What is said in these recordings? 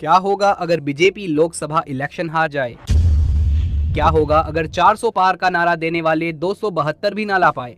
क्या होगा अगर बीजेपी लोकसभा इलेक्शन हार जाए? क्या होगा अगर 400 पार का नारा देने वाले 272 भी ना ला पाए?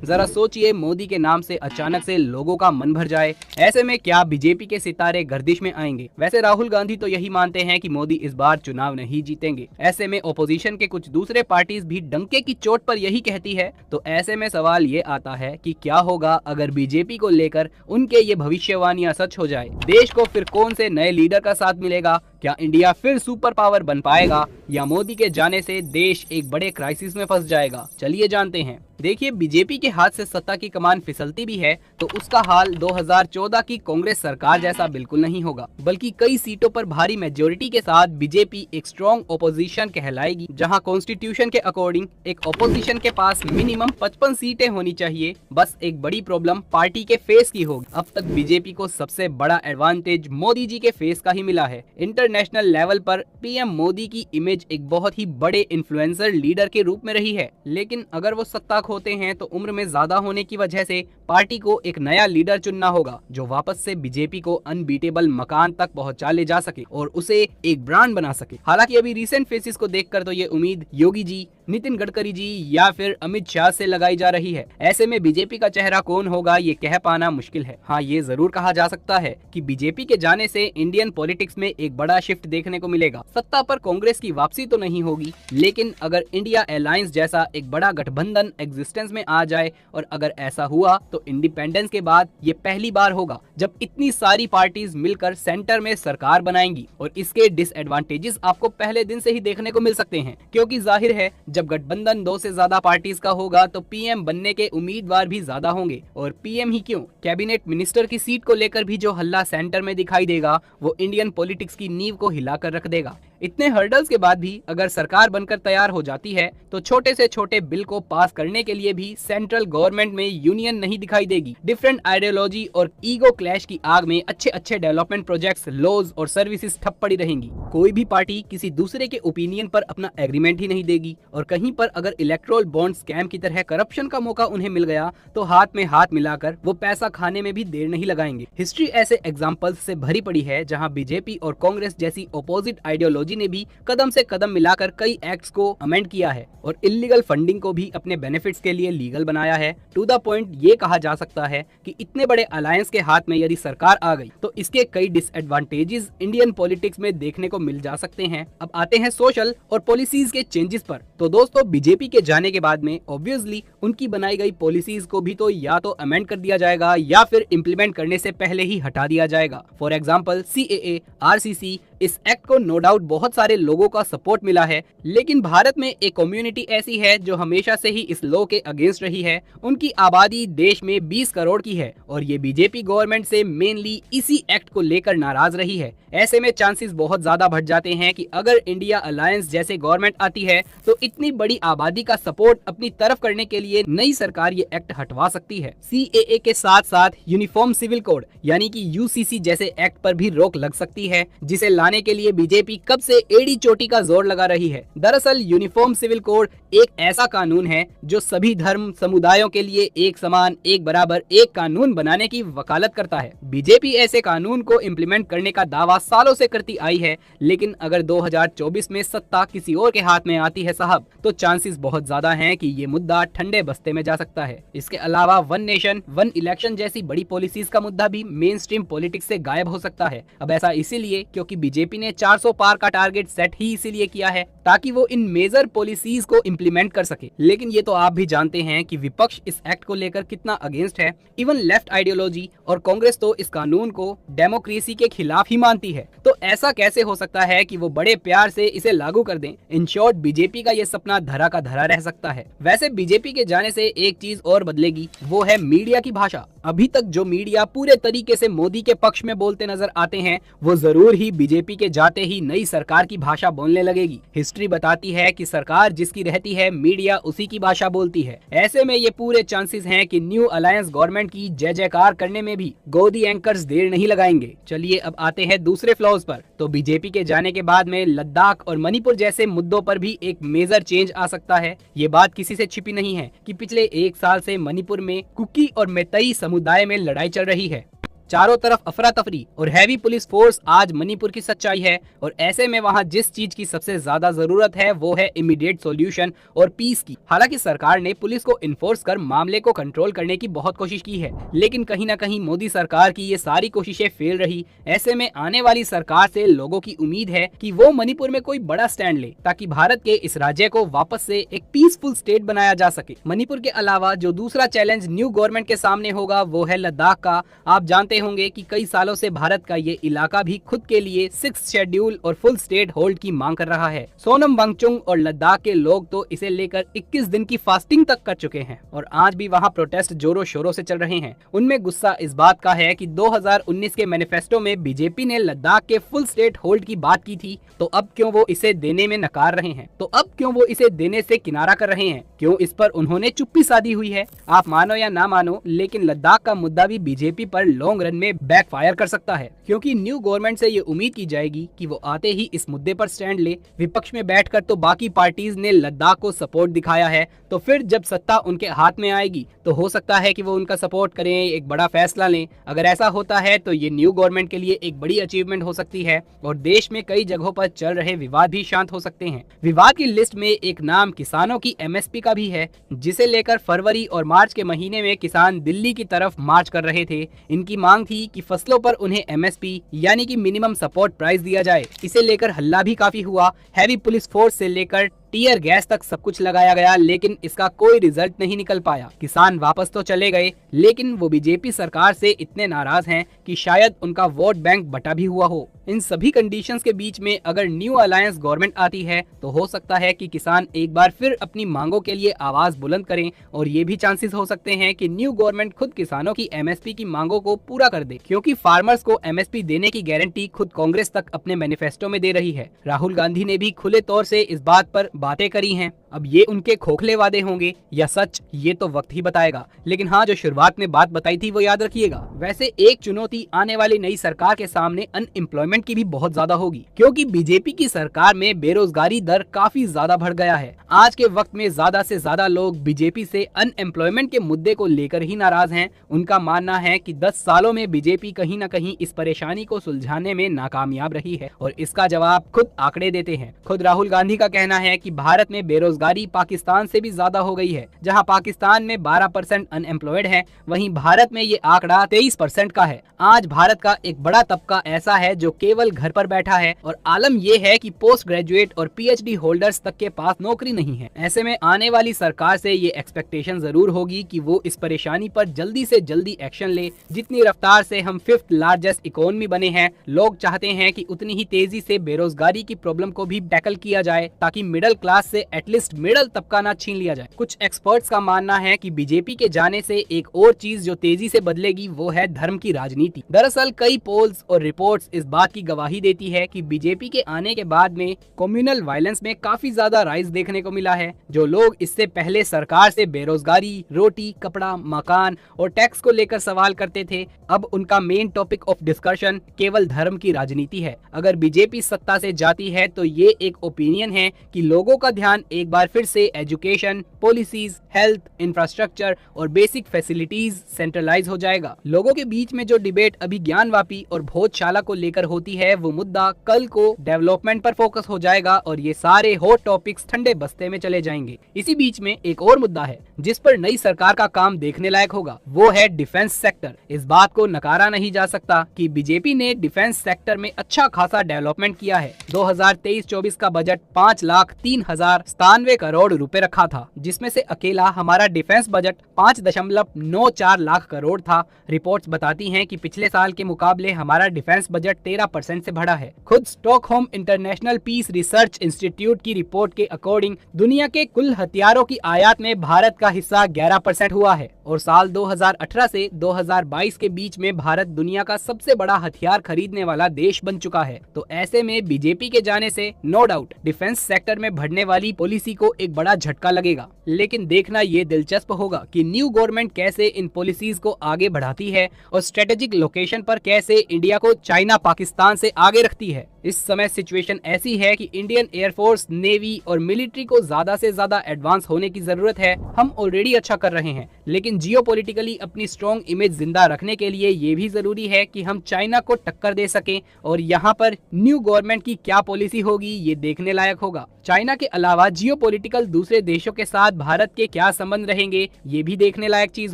जरा सोचिए, मोदी के नाम से अचानक से लोगों का मन भर जाए, ऐसे में क्या बीजेपी के सितारे गर्दिश में आएंगे? वैसे राहुल गांधी तो यही मानते हैं कि मोदी इस बार चुनाव नहीं जीतेंगे। ऐसे में ओपोजिशन के कुछ दूसरे पार्टीज भी डंके की चोट पर यही कहती है। तो ऐसे में सवाल ये आता है कि क्या होगा अगर बीजेपी को लेकर उनके ये भविष्यवाणियां सच हो जाए? देश को फिर कौन से नए लीडर का साथ मिलेगा? क्या इंडिया फिर सुपर पावर बन पाएगा या मोदी के जाने से देश एक बड़े क्राइसिस में फंस जाएगा? चलिए जानते हैं। देखिए, बीजेपी के हाथ से सत्ता की कमान फिसलती भी है तो उसका हाल 2014 की कांग्रेस सरकार जैसा बिल्कुल नहीं होगा, बल्कि कई सीटों पर भारी मेजोरिटी के साथ बीजेपी एक स्ट्रॉन्ग ओपोजिशन कहलाएगी, जहां कॉन्स्टिट्यूशन के अकॉर्डिंग एक ओपोजिशन के पास मिनिमम 55 सीटें होनी चाहिए। बस एक बड़ी प्रॉब्लम पार्टी के फेस की होगी। अब तक बीजेपी को सबसे बड़ा एडवांटेज मोदी जी के फेस का ही मिला है। इंटरनेशनल लेवल पर पीएम मोदी की इमेज एक बहुत ही बड़े इन्फ्लुएंसर लीडर के रूप में रही है, लेकिन अगर वो सत्ता होते हैं तो उम्र में ज्यादा होने की वजह से पार्टी को एक नया लीडर चुनना होगा जो वापस से बीजेपी को अनबीटेबल मकान तक पहुंचा ले जा सके और उसे एक ब्रांड बना सके। हालांकि अभी रिसेंट फेसेस को देखकर तो ये उम्मीद योगी जी, नितिन गडकरी जी या फिर अमित शाह से लगाई जा रही है। ऐसे में बीजेपी का चेहरा कौन होगा ये कह पाना मुश्किल है। हाँ, ये जरूर कहा जा सकता है कि बीजेपी के जाने से इंडियन पॉलिटिक्स में एक बड़ा शिफ्ट देखने को मिलेगा। सत्ता पर कांग्रेस की वापसी तो नहीं होगी, लेकिन अगर इंडिया अलायंस जैसा एक बड़ा गठबंधन एग्जिस्टेंस में आ जाए और अगर ऐसा हुआ तो इंडिपेंडेंस के बाद ये पहली बार होगा जब इतनी सारी पार्टीज मिलकर सेंटर में सरकार बनाएंगी। और इसके डिसएडवांटेजेस आपको पहले दिन से ही देखने को मिल सकते हैं, क्योंकि जाहिर है जब गठबंधन 2 से ज्यादा पार्टीज का होगा तो पीएम बनने के उम्मीदवार भी ज्यादा होंगे। और पीएम ही क्यों, कैबिनेट मिनिस्टर की सीट को लेकर भी जो हल्ला सेंटर में दिखाई देगा वो इंडियन पॉलिटिक्स की नींव को हिलाकर रख देगा। इतने हर्डल्स के बाद भी अगर सरकार बनकर तैयार हो जाती है तो छोटे से छोटे बिल को पास करने के लिए भी सेंट्रल गवर्नमेंट में यूनियन नहीं दिखाई देगी। डिफरेंट आइडियोलॉजी और ईगो क्लैश की आग में अच्छे अच्छे डेवलपमेंट प्रोजेक्ट्स, लॉज और सर्विसेज ठप पड़ी रहेंगी। कोई भी पार्टी किसी दूसरे के ओपिनियन पर अपना एग्रीमेंट ही नहीं देगी और कहीं पर अगर इलेक्ट्रोल बॉन्ड स्कैम की तरह करप्शन का मौका उन्हें मिल गया तो हाथ में हाथ मिलाकर वो पैसा खाने में भी देर नहीं लगाएंगे। हिस्ट्री ऐसे एग्जाम्पल्स से भरी पड़ी है जहाँ बीजेपी और कांग्रेस जैसी अपोजिट आइडियोलॉजी ने भी कदम से कदम मिलाकर कई एक्ट्स को अमेंड किया है और इल्लीगल फंडिंग को भी अपने बेनिफिट्स के लिए लीगल बनाया है। टू द पॉइंट ये कहा जा सकता है कि इतने बड़े अलायंस के हाथ में यदि सरकार आ गई तो इसके कई डिसएडवांटेजेस इंडियन पॉलिटिक्स में देखने को मिल जा सकते हैं। अब आते हैं सोशल और पॉलिसीज के चेंजेस पर। तो दोस्तों, बीजेपी के जाने के बाद में ऑब्वियसली उनकी बनाई गई पॉलिसीज को भी तो या तो अमेंड कर दिया जाएगा या फिर इम्प्लीमेंट करने से पहले ही हटा दिया जाएगा। फॉर एग्जाम्पल CAA, RCC, इस एक्ट को नो डाउट बहुत सारे लोगों का सपोर्ट मिला है, लेकिन भारत में एक कम्युनिटी ऐसी है जो हमेशा से ही इस लॉ के अगेंस्ट रही है। उनकी आबादी देश में 20 करोड़ की है और ये बीजेपी गवर्नमेंट से मेनली इसी एक्ट को लेकर नाराज रही है। ऐसे में चांसेस बहुत ज्यादा बढ़ जाते हैं कि अगर इंडिया अलायंस जैसे गवर्नमेंट आती है तो इतनी बड़ी आबादी का सपोर्ट अपनी तरफ करने के लिए नई सरकार ये एक्ट हटवा सकती है। CAA के साथ साथ यूनिफॉर्म सिविल कोड यानी कि UCC जैसे एक्ट पर भी रोक लग सकती है, जिसे लाने के लिए बीजेपी कब से एड़ी चोटी का जोर लगा रही है। दरअसल यूनिफॉर्म सिविल कोड एक ऐसा कानून है जो सभी धर्म समुदायों के लिए एक समान, एक बराबर, एक कानून बनाने की वकालत करता है। बीजेपी ऐसे कानून को इम्प्लीमेंट करने का दावा सालों से करती आई है, लेकिन अगर 2024 में सत्ता किसी और के हाथ में आती है साहब, तो चांसेस बहुत ज्यादा हैं कि ये मुद्दा ठंडे बस्ते में जा सकता है। इसके अलावा वन नेशन वन इलेक्शन जैसी बड़ी पॉलिसीज का मुद्दा भी मेन स्ट्रीम पॉलिटिक्स से गायब हो सकता है। अब ऐसा इसीलिए क्योंकि बीजेपी ने 400 पार का टारगेट सेट ही इसीलिए किया है ताकि वो इन मेजर पॉलिसीज को इम्प्लीमेंट कर सके। लेकिन ये तो आप भी जानते हैं कि विपक्ष इस एक्ट को लेकर कितना अगेंस्ट है। इवन लेफ्ट आइडियोलॉजी और कांग्रेस तो इस कानून को डेमोक्रेसी के खिलाफ ही मानती है। तो ऐसा कैसे हो सकता है कि वो बड़े प्यार से इसे लागू कर दें? इन शॉर्ट, बीजेपी का ये सपना धरा का धरा रह सकता है। वैसे बीजेपी के जाने से एक चीज और बदलेगी, वो है मीडिया की भाषा। अभी तक जो मीडिया पूरे तरीके से मोदी के पक्ष में बोलते नजर आते हैं, वो जरूर ही बीजेपी के जाते ही नई सरकार की भाषा बोलने लगेगी। हिस्ट्री बताती है कि सरकार जिसकी रहती है, मीडिया उसी की भाषा बोलती है। ऐसे में ये पूरे चांसेस हैं कि न्यू अलायंस गवर्नमेंट की जय जयकार करने में भी गोदी एंकर्स देर नहीं लगाएंगे। चलिए अब आते हैं दूसरे फ्लॉज पर। तो बीजेपी के जाने के बाद में लद्दाख और मणिपुर जैसे मुद्दों पर भी एक मेजर चेंज आ सकता है। ये बात किसी से छिपी नहीं है कि पिछले 1 साल से मणिपुर में कुकी और मैतेई समुदाय में लड़ाई चल रही है। चारों तरफ अफरा तफरी और हैवी पुलिस फोर्स आज मणिपुर की सच्चाई है। और ऐसे में वहाँ जिस चीज की सबसे ज्यादा जरूरत है वो है इमीडिएट सॉल्यूशन और पीस की। हालांकि सरकार ने पुलिस को इन्फोर्स कर मामले को कंट्रोल करने की बहुत कोशिश की है, लेकिन कहीं न कहीं मोदी सरकार की ये सारी कोशिशें फेल रही। ऐसे में आने वाली सरकार से लोगों की उम्मीद है कि वो मणिपुर में कोई बड़ा स्टैंड ले, ताकि भारत के इस राज्य को वापस से एक पीसफुल स्टेट बनाया जा सके। मणिपुर के अलावा जो दूसरा चैलेंज न्यू गवर्नमेंट के सामने होगा वो है लद्दाख का। आप जानते होंगे कि कई सालों से भारत का ये इलाका भी खुद के लिए 6th शेड्यूल और फुल स्टेट होल्ड की मांग कर रहा है। सोनम वांगचुक और लद्दाख के लोग तो इसे लेकर 21 दिन की फास्टिंग तक कर चुके हैं और आज भी वहाँ प्रोटेस्ट जोरों शोरों से चल रहे हैं। उनमें गुस्सा इस बात का है कि 2019 के मैनिफेस्टो में बीजेपी ने लद्दाख के फुल स्टेट होल्ड की बात की थी, तो अब क्यों वो इसे देने में नकार रहे हैं, तो अब क्यों वो इसे देने से किनारा कर रहे हैं, क्यों इस पर उन्होंने चुप्पी साधी हुई है। आप मानो या ना मानो, लेकिन लद्दाख का मुद्दा भी बीजेपी पर लॉन्ग रन में बैकफायर कर सकता है, क्योंकि न्यू गवर्नमेंट से ये उम्मीद की जाएगी कि वो आते ही इस मुद्दे पर स्टैंड ले। विपक्ष में बैठकर तो बाकी पार्टीज ने लद्दाख को सपोर्ट दिखाया है, तो फिर जब सत्ता उनके हाथ में आएगी तो हो सकता है कि वो उनका सपोर्ट करें, एक बड़ा फैसला लें। अगर ऐसा होता है तो ये न्यू गवर्नमेंट के लिए एक बड़ी अचीवमेंट हो सकती है और देश में कई जगहों पर चल रहे विवाद भी शांत हो सकते हैं। विवाद की लिस्ट में एक नाम किसानों की एमएसपी का भी है, जिसे लेकर फरवरी और मार्च के महीने में किसान दिल्ली की तरफ मार्च कर रहे थे। इनकी मांग थी कि फसलों पर उन्हें एमएसपी यानी कि मिनिमम सपोर्ट प्राइस दिया जाए। इसे लेकर हल्ला भी काफी हुआ, हैवी पुलिस फोर्स से लेकर टीयर गैस तक सब कुछ लगाया गया, लेकिन इसका कोई रिजल्ट नहीं निकल पाया। किसान वापस तो चले गए, लेकिन वो बीजेपी सरकार से इतने नाराज हैं कि शायद उनका वोट बैंक बटा भी हुआ हो। इन सभी कंडीशंस के बीच में अगर न्यू अलायंस गवर्नमेंट आती है तो हो सकता है कि किसान एक बार फिर अपनी मांगों के लिए आवाज बुलंद करें, और ये भी चांसेस हो सकते हैं कि न्यू गवर्नमेंट खुद किसानों की एमएसपी की मांगों को पूरा कर दे, क्योंकि फार्मर्स को एमएसपी देने की गारंटी खुद कांग्रेस तक अपने मैनिफेस्टो में दे रही है। राहुल गांधी ने भी खुले तौर से इस बात पर बातें करी हैं। अब ये उनके खोखले वादे होंगे या सच, ये तो वक्त ही बताएगा। लेकिन हाँ, जो शुरुआत में बात बताई थी वो याद रखिएगा। वैसे एक चुनौती आने वाली नई सरकार के सामने अनएम्प्लॉयमेंट की भी बहुत ज्यादा होगी, क्योंकि बीजेपी की सरकार में बेरोजगारी दर काफी ज्यादा बढ़ गया है। आज के वक्त में ज्यादा से ज्यादा लोग बीजेपी से अनएम्प्लॉयमेंट के मुद्दे को लेकर ही नाराज हैं। उनका मानना है कि 10 सालों में बीजेपी कहीं न कहीं इस परेशानी को सुलझाने में नाकामयाब रही है, और इसका जवाब खुद आंकड़े देते हैं। खुद राहुल गांधी का कहना है कि भारत में बेरोजगारी पाकिस्तान से भी ज्यादा हो गई है। जहां पाकिस्तान में 12% अनएम्प्लॉयड है, वहीं भारत में ये आंकड़ा 23% का है। आज भारत का एक बड़ा तबका ऐसा है जो केवल घर पर बैठा है, और आलम ये है कि पोस्ट ग्रेजुएट और पीएचडी होल्डर्स तक के पास नौकरी नहीं है। ऐसे में आने वाली सरकार से ये एक्सपेक्टेशन जरूर होगी कि वो इस परेशानी पर जल्दी से जल्दी एक्शन ले। जितनी रफ्तार से हम 5th लार्जेस्ट इकोनॉमी बने हैं, लोग चाहते हैं कि उतनी ही तेजी से बेरोजगारी की प्रॉब्लम को भी टैकल किया जाए, ताकि मिडिल क्लास से एटलीस्ट मिडिल तबका ना छीन लिया जाए। कुछ एक्सपर्ट्स का मानना है कि बीजेपी के जाने से एक और चीज जो तेजी से बदलेगी वो है धर्म की राजनीति। दरअसल कई पोल्स और रिपोर्ट्स इस बात की गवाही देती है कि बीजेपी के आने के बाद में कम्युनल वायलेंस में काफी ज्यादा राइज देखने को मिला है। जो लोग इससे पहले सरकार से बेरोजगारी, रोटी, कपड़ा, मकान और टैक्स को लेकर सवाल करते थे, अब उनका मेन टॉपिक ऑफ डिस्कशन केवल धर्म की राजनीति है। अगर बीजेपी सत्ता से जाती है तो ये एक ओपिनियन है कि लोगों का ध्यान एक बार फिर से एजुकेशन, पॉलिसीज, हेल्थ, इंफ्रास्ट्रक्चर और बेसिक फैसिलिटीज सेंट्रलाइज हो जाएगा। लोगों के बीच में जो डिबेट अभी ज्ञानवापी और भोजशाला को लेकर होती है, वो मुद्दा कल को डेवलपमेंट पर फोकस हो जाएगा और ये सारे हॉट टॉपिक्स ठंडे बस्ते में चले जाएंगे। इसी बीच में एक और मुद्दा है जिस पर नई सरकार का काम देखने लायक होगा, वो है डिफेंस सेक्टर। इस बात को नकारा नहीं जा सकता कि बीजेपी ने डिफेंस सेक्टर में अच्छा खासा डेवलपमेंट किया है। 2023-24 का बजट 5,03,97 करोड़ रुपए रखा था, जिसमें से अकेला हमारा डिफेंस बजट 5.94 लाख करोड़ था। रिपोर्ट्स बताती हैं कि पिछले साल के मुकाबले हमारा डिफेंस बजट 13% से बढ़ा है। खुद Stockholm International Peace Research Institute की रिपोर्ट के अकॉर्डिंग दुनिया के कुल हथियारों की आयात में भारत का हिस्सा 11% हुआ है, और साल 2018 से 2022 के बीच में भारत दुनिया का सबसे बड़ा हथियार खरीदने वाला देश बन चुका है। तो ऐसे में बीजेपी के जाने से नो डाउट डिफेंस सेक्टर में बढ़ने वाली पॉलिसी को एक बड़ा झटका लगेगा। लेकिन देखना ये दिलचस्प होगा कि न्यू गवर्नमेंट कैसे इन पॉलिसीज को आगे बढ़ाती है और स्ट्रेटेजिक लोकेशन पर कैसे इंडिया को चाइना, पाकिस्तान से आगे रखती है। इस समय सिचुएशन ऐसी है कि इंडियन एयरफोर्स, नेवी और मिलिट्री को ज्यादा से ज्यादा एडवांस होने की जरूरत है। हम ऑलरेडी अच्छा कर रहे हैं, लेकिन जियोपॉलिटिकली अपनी स्ट्रॉन्ग इमेज जिंदा रखने के लिए ये भी जरूरी है कि हम चाइना को टक्कर दे सकें। और यहाँ पर न्यू गवर्नमेंट की क्या पॉलिसी होगी ये देखने लायक होगा। चाइना के अलावा जियोपॉलिटिकल दूसरे देशों के साथ भारत के क्या संबंध रहेंगे ये भी देखने लायक चीज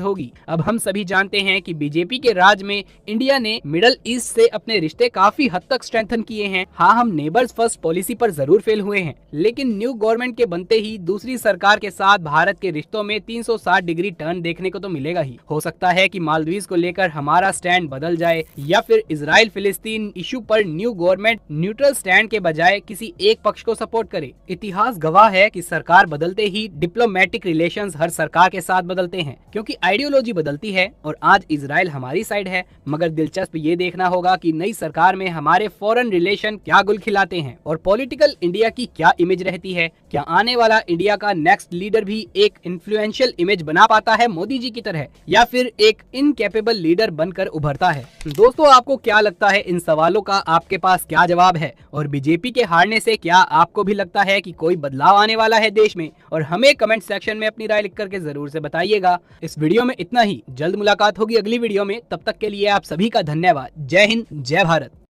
होगी। अब हम सभी जानते हैं कि बीजेपी के राज में इंडिया ने मिडल ईस्ट से अपने रिश्ते काफी हद तक स्ट्रेंथन किए हैं। हाँ, हम नेबर्स फर्स्ट पॉलिसी पर जरूर फेल हुए हैं, लेकिन न्यू गवर्नमेंट के बनते ही दूसरी सरकार के साथ भारत के रिश्तों में 360 डिग्री टर्न देखने को तो मिलेगा ही। हो सकता है कि मालदीव को लेकर हमारा स्टैंड बदल जाए, या फिर इजराइल फिलिस्तीन इशू पर न्यू गवर्नमेंट न्यूट्रल स्टैंड के बजाय किसी एक पक्ष को सपोर्ट करे। इतिहास गवाह है कि सरकार बदलते ही डिप्लोमेटिक रिलेशंस हर सरकार के साथ बदलते हैं, क्योंकि आइडियोलॉजी बदलती है। और आज इजराइल हमारी साइड है, मगर दिलचस्प ये देखना होगा कि नई सरकार में हमारे फॉरेन रिलेशन क्या गुल खिलाते हैं और पॉलिटिकल इंडिया की क्या इमेज रहती है। क्या आने वाला इंडिया का नेक्स्ट लीडर भी एक इन्फ्लुएंशियल इमेज बना पाता है मोदी जी की तरह, या फिर एक इनकैपेबल लीडर बनकर उभरता है। दोस्तों, आपको क्या लगता है? इन सवालों का आपके पास क्या जवाब है? और बीजेपी के हारने से क्या आपको भी लगता है कि कोई बदलाव आने वाला है देश में? और हमें कमेंट सेक्शन में अपनी राय लिख करके जरूर से बताइएगा। इस वीडियो में इतना ही। जल्द मुलाकात होगी अगली वीडियो में। तब तक के लिए आप सभी का धन्यवाद। जय हिंद, जय भारत।